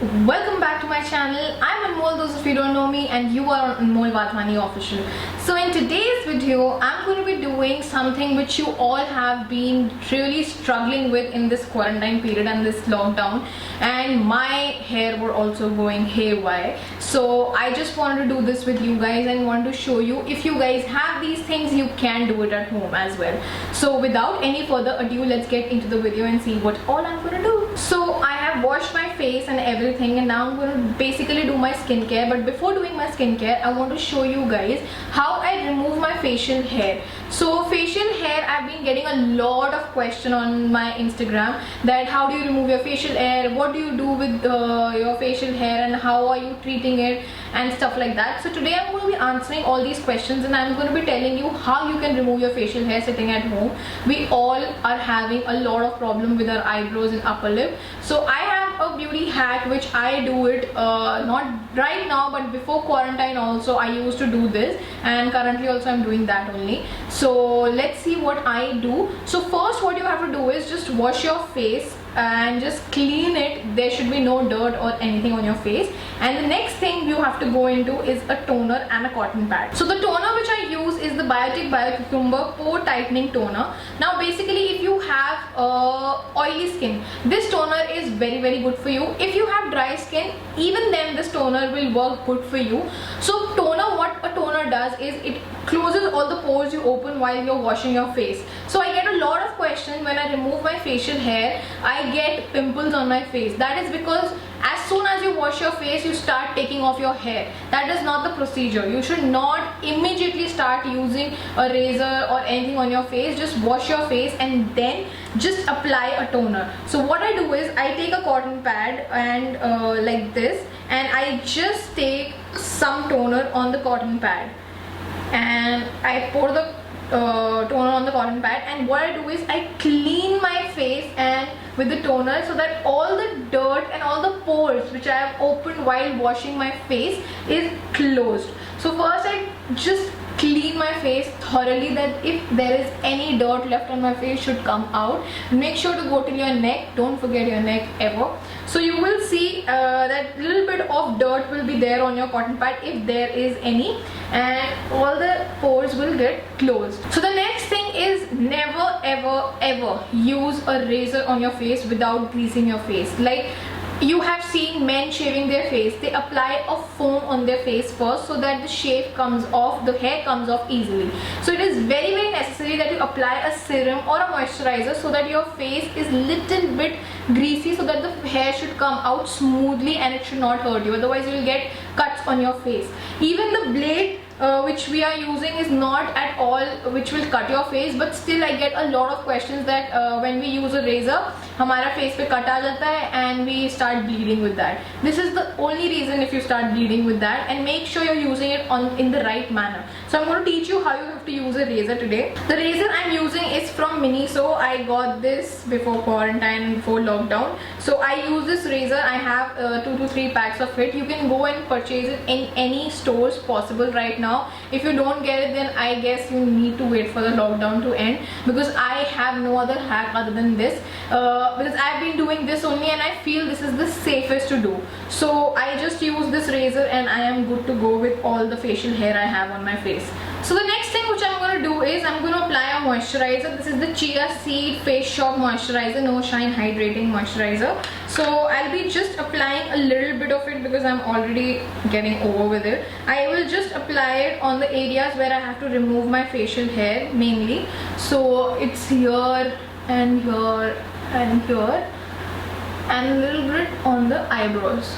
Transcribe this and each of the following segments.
welcome back to my channel. I'm Anmol, those of you who don't know me, and you are on Anmol Wadhwani Official. So in today's video, I'm going to be doing something which you all have been really struggling with in this quarantine period and this lockdown, and my hair were also going haywire. So I just wanted to do this with you guys and want to show you if you guys have these things, you can do it at home as well. So without any further ado, let's get into the video and see what all I'm going to do. So I have washed my face and everything, and now I'm going to basically do my skincare. But before doing my skincare, I want to show you guys how I remove my facial hair. So facial hair, I've been getting a lot of question on my Instagram that how do you remove your facial hair, what do you do with your facial hair, and how are you treating it and stuff like that. So today I'm going to be answering all these questions, and I'm going to be telling you how you can remove your facial hair sitting at home. We all are having a lot of problem with our eyebrows and upper lip. So I have a beauty hack which I do it not right now, but before quarantine also I used to do this, and currently also I'm doing that only. So let's see what I do. So first what you have to do is just wash your face and just clean it. There should be no dirt or anything on your face. And the next thing you have to go into is a toner and a cotton pad. So the toner which I use is the Biotic Bio Cucumber Pore Tightening Toner. Now basically if you have oily skin, this toner is very good for you. If you have dry skin, even then this toner will work good for you. So toner, what a toner does is it closes all the pores you open while you're washing your face. So I get a lot of questions when I remove my facial hair, I get pimples on my face. That is because as soon as you wash your face, you start taking off your hair. That is not the procedure. You should not immediately start using a razor or anything on your face. Just wash your face and then just apply a toner. So what I do is I take a cotton pad and like this, and I just take some toner on the cotton pad and I pour the toner on the cotton pad, and what I do is I clean my face and with the toner so that all the dirt and all the pores which I have opened while washing my face is closed. So first I just clean my face thoroughly, that if there is any dirt left on my face should come out. Make sure to go till your neck, don't forget your neck ever. So you will see that little bit of dirt will be there on your cotton pad if there is any, and all the pores will get closed. So the next thing is never ever use a razor on your face without greasing your face. Like you have seen men shaving their face, they apply a foam on their face first so that the shave comes off, the hair comes off easily. So it is very necessary that you apply a serum or a moisturizer so that your face is little bit greasy, so that the hair should come out smoothly and it should not hurt you. Otherwise you will get cuts on your face. Even the blade which we are using is not at all which will cut your face, but still I get a lot of questions that when we use a razor हमारा face पे cut आ जाता है and we start bleeding with that. This is the only reason if you start bleeding with that, and make sure you're using it in the right manner. So I'm going to teach you how you have to use a razor today. The razor I'm using is from Miniso. I got this before quarantine, before lockdown. So I use this razor. I have 2 to 3 packs of it. You can go and purchase it in any stores possible right now. If you don't get it, then I guess you need to wait for the lockdown to end, because I have no other hack other than this, because I've been doing this only and I feel this is the safest to do. So I just use this razor and I am good to go with all the facial hair I have on my face. So the next thing which I'm going to do is I'm going to apply a moisturizer. This is the Chia Seed Face Shop Moisturizer, No Shine Hydrating Moisturizer. So I'll be just applying a little bit of it because I'm already getting over with it. I will just apply it on the areas where I have to remove my facial hair mainly. So it's here and here and here, and a little bit on the eyebrows.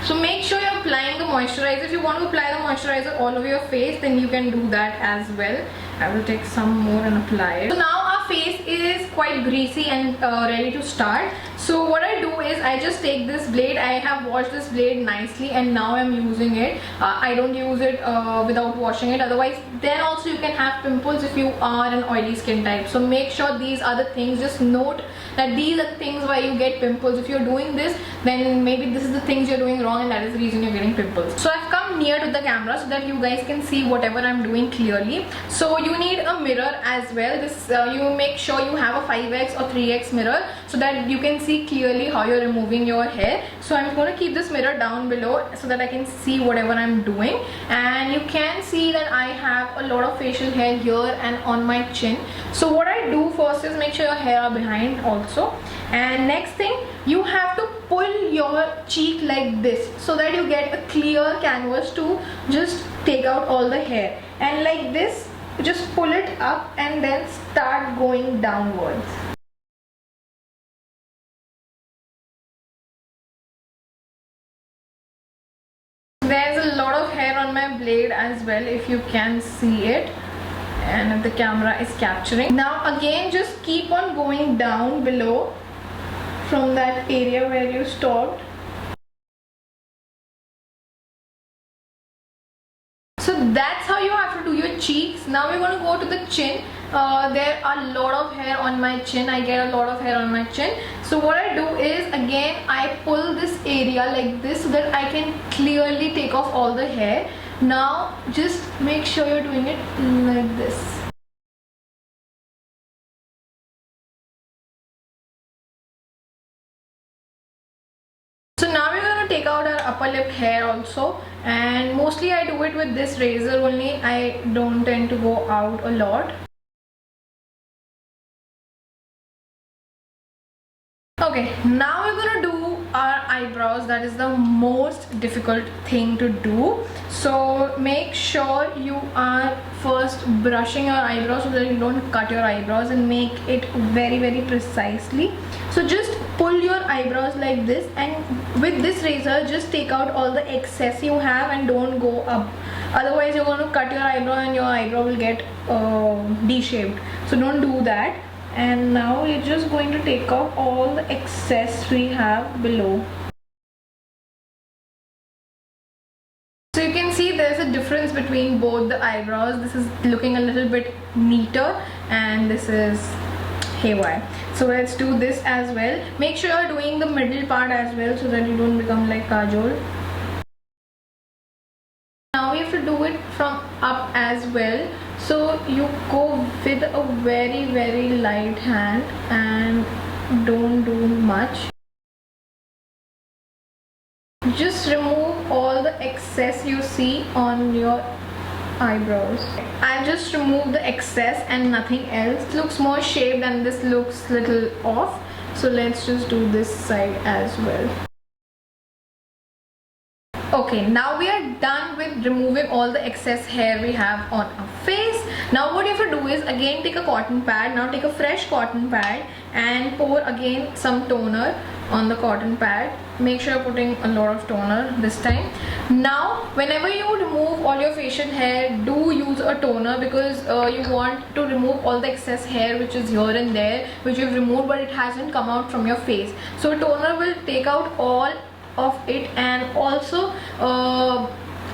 So make sure you're applying the moisturizer. If you want to apply the moisturizer all over your face, then you can do that as well. I will take some more and apply it. So now our face is quite greasy and ready to start. So what I do is I just take this blade. I have washed this blade nicely and now I'm using it. I don't use it without washing it. Otherwise, then also you can have pimples if you are an oily skin type. So make sure these are the things. Just note that these are the things why you get pimples. If you're doing this, then maybe this is the things you're doing wrong and that is the reason you're getting pimples. So I've come near to the camera so that you guys can see whatever I'm doing clearly. So you need a mirror as well. This you make sure you have a 5x or 3x mirror so that you can see see clearly how you're removing your hair. So I'm going to keep this mirror down below so that I can see whatever I'm doing. And you can see that I have a lot of facial hair here and on my chin. So what I do first is make sure your hair are behind also. And next thing, you have to pull your cheek like this so that you get a clear canvas to just take out all the hair. And like this, just pull it up and then start going downwards. There's a lot of hair on my blade as well, if you can see it, and if the camera is capturing. Now again, just keep on going down below from that area where you stopped. So that's how you have to do your cheeks. Now we're going to go to the chin. There are a lot of hair on my chin. I get a lot of hair on my chin. So what I do is, again, I pull this area like this so that I can clearly take off all the hair. Now just make sure you're doing it like this. So now we're going to take out our upper lip hair also, and mostly I do it with this razor only. I don't tend to go out a lot. Okay, now we're gonna do our eyebrows. That is the most difficult thing to do. So make sure you are first brushing your eyebrows so that you don't cut your eyebrows, and make it very precisely. So just pull your eyebrows like this, and with this razor just take out all the excess you have and don't go up. Otherwise you're going to cut your eyebrow and your eyebrow will get D-shaped. So don't do that. And now we're just going to take out all the excess we have below. So you can see there's a difference between both the eyebrows. This is looking a little bit neater and this is haywire. So let's do this as well. Make sure you're doing the middle part as well so that you don't become like Kajol. Now we have to do it from up as well. So you go with a very light hand and don't do much. Just remove all the excess you see on your eyebrows. I just removed the excess and nothing else. It looks more shaped and this looks little off. So let's just do this side as well. Okay, now we are done with removing all the excess hair we have on our face. Now what you have to do is, again, take a cotton pad. Now take a fresh cotton pad and pour again some toner on the cotton pad. Make sure you're putting a lot of toner this time. Now whenever you remove all your facial hair, do use a toner, because you want to remove all the excess hair which is here and there, which you've removed but it hasn't come out from your face. So a toner will take out all of it. And also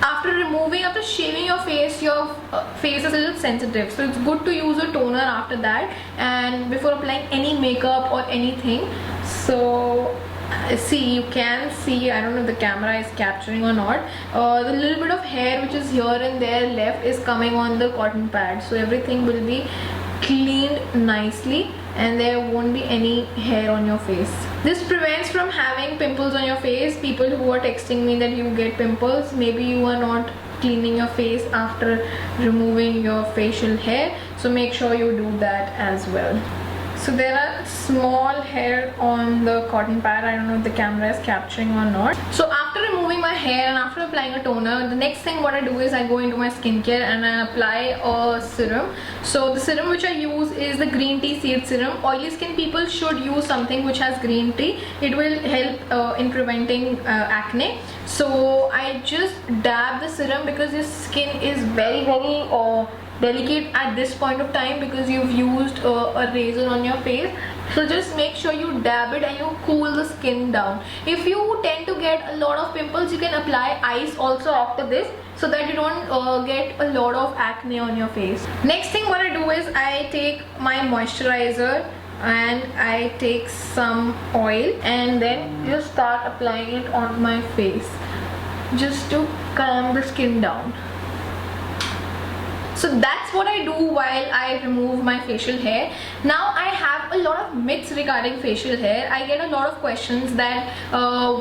after shaving your face is a little sensitive, so it's good to use a toner after that and before applying any makeup or anything. So see, you can see, I don't know if the camera is capturing or not, the little bit of hair which is here and there left is coming on the cotton pad. So everything will be cleaned nicely and there won't be any hair on your face. This prevents from having pimples on your face. People who are texting me that you get pimples, maybe you are not cleaning your face after removing your facial hair, so make sure you do that as well. So there are small hair on the cotton pad. I don't know if the camera is capturing or not. So after removing my hair and after applying a toner, the next thing what I do is I go into my skincare and I apply a serum. So the serum which I use is the green tea seed serum. Oily skin people should use something which has green tea. It will help in preventing acne. So I just dab the serum because your skin is very delicate at this point of time because you've used a razor on your face. So just make sure you dab it and you cool the skin down. If you tend to get a lot of pimples, you can apply ice also after this so that you don't get a lot of acne on your face. Next thing what I do is I take my moisturizer and I take some oil and then just start applying it on my face just to calm the skin down. So that's what I do while I remove my facial hair. Now I have a lot of myths regarding facial hair. I get a lot of questions that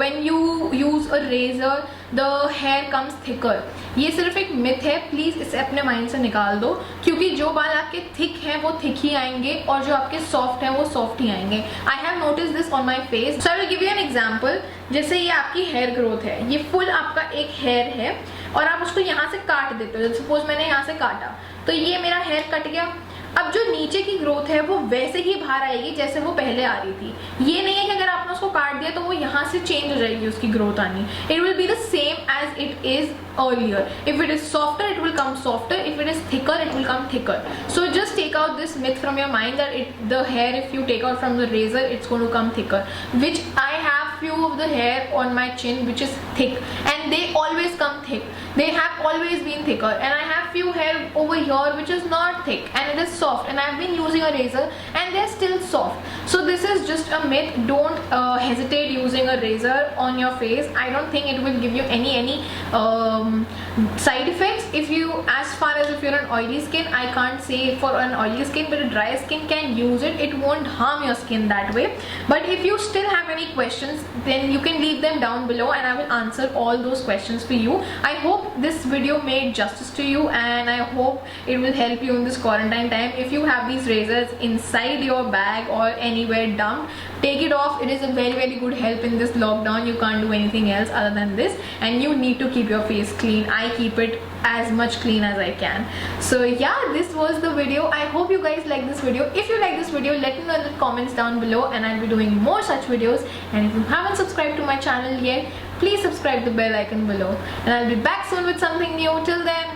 when you use a razor the hair comes thicker. ये सिर्फ एक myth है, please इसे अपने mind से निकाल दो, क्योंकि जो बाल आपके थिक हैं वो थिक ही आएंगे और जो आपके सॉफ्ट हैं वो सॉफ्ट ही आएंगे. I have notice this on my face. So I will give you an example. जैसे ये आपकी हेयर ग्रोथ है, ये फुल आपका एक हेयर है और आप उसको यहाँ से काट देते हो. सपोज मैंने यहाँ से काटा तो ये मेरा हेयर कट गया. अब जो नीचे की ग्रोथ है वो वैसे ही बाहर आएगी जैसे वो पहले आ रही थी. ये नहीं है कि अगर आपने उसको काट दिया तो वो यहाँ से चेंज हो जाएगी उसकी ग्रोथ आनी. It will be the same as it is earlier. If it is softer, it will come softer. If it is thicker, it will come thicker. So just take out this myth from your mind that the hair, if you take out from the razor, it's going to come thicker. Which I have few of the hair on my chin which is thick, and they always come thick. They have always been thicker, and I have few hair over here which is not thick and it is soft, and I've been using a razor and they're still soft. So this is just a myth. Don't hesitate using a razor on your face. I don't think it will give you any side effects. If you, as far as if you're an oily skin, I can't say for an oily skin, but a dry skin can use it. It won't harm your skin that way. But if you still have any questions, then you can leave them down below and I will answer all those questions for you. I hope this video made justice to you, and I hope it will help you in this quarantine time. If you have these razors inside your bag or anywhere dumped, take it off. It is a very good help in this lockdown. You can't do anything else other than this, and you need to keep your face clean. I keep it as much clean as I can. So yeah, this was the video. I hope you guys like this video. If you like this video, let me know in the comments down below, and I'll be doing more such videos. And if you haven't subscribed to my channel yet, please subscribe the bell icon below, and I'll be back soon with something new. Till then,